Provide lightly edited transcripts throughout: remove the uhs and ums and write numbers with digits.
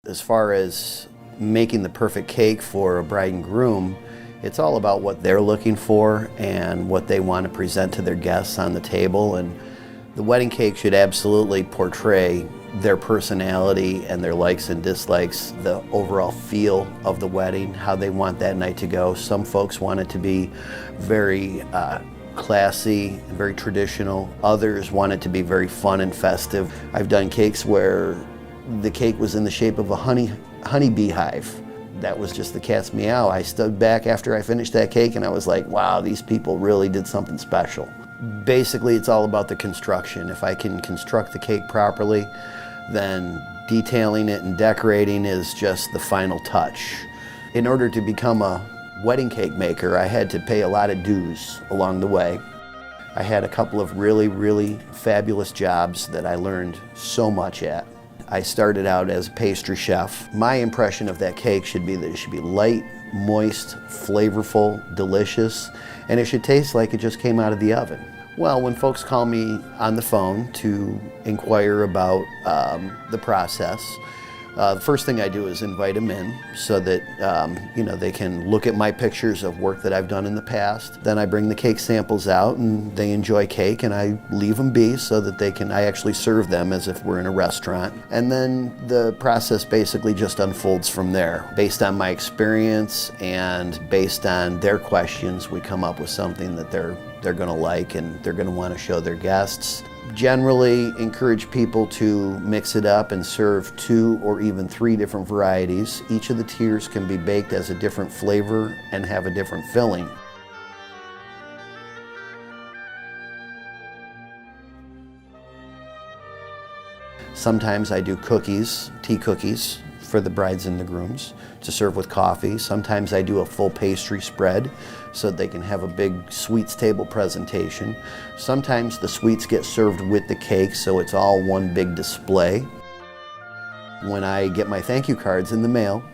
As far as making the perfect cake for a bride and groom, it's all about what they're looking for and what they want to present to their guests on the table. And the wedding cake should absolutely portray their personality and their likes and dislikes, the overall feel of the wedding, how they want that night to go. Some folks want it to be very classy and very traditional. Others want it to be very fun and festive. I've done cakes where the cake was in the shape of a honey beehive. That was just the cat's meow. I stood back after I finished that cake and I was like, wow, these people really did something special. Basically, it's all about the construction. If I can construct the cake properly, then detailing it and decorating is just the final touch. In order to become a wedding cake maker, I had to pay a lot of dues along the way. I had a couple of really fabulous jobs that I learned so much at. I started out as a pastry chef. My impression of that cake should be that it should be light, moist, flavorful, delicious, and it should taste like it just came out of the oven. Well, when folks call me on the phone to inquire about the process, the first thing I do is invite them in so that they can look at my pictures of work that I've done in the past. Then I bring the cake samples out and they enjoy cake, and I leave them be so that I actually serve them as if we're in a restaurant. And then the process basically just unfolds from there. Based on my experience and based on their questions, we come up with something that they're going to like and they're going to want to show their guests. Generally encourage people to mix it up and serve 2 or even 3 different varieties. Each of the tiers can be baked as a different flavor and have a different filling. Sometimes I do cookies, tea cookies, for the brides and the grooms to serve with coffee. Sometimes I do a full pastry spread so that they can have a big sweets table presentation. Sometimes the sweets get served with the cake, so it's all one big display. When I get my thank you cards in the mail,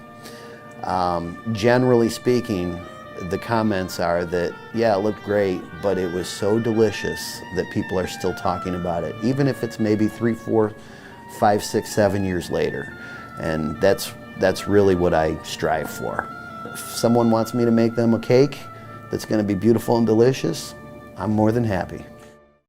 generally speaking, the comments are that, yeah, it looked great, but it was so delicious that people are still talking about it, even if it's maybe 3, 4, 5, 6, 7 years later. And that's really what I strive for. If someone wants me to make them a cake that's going to be beautiful and delicious, I'm more than happy.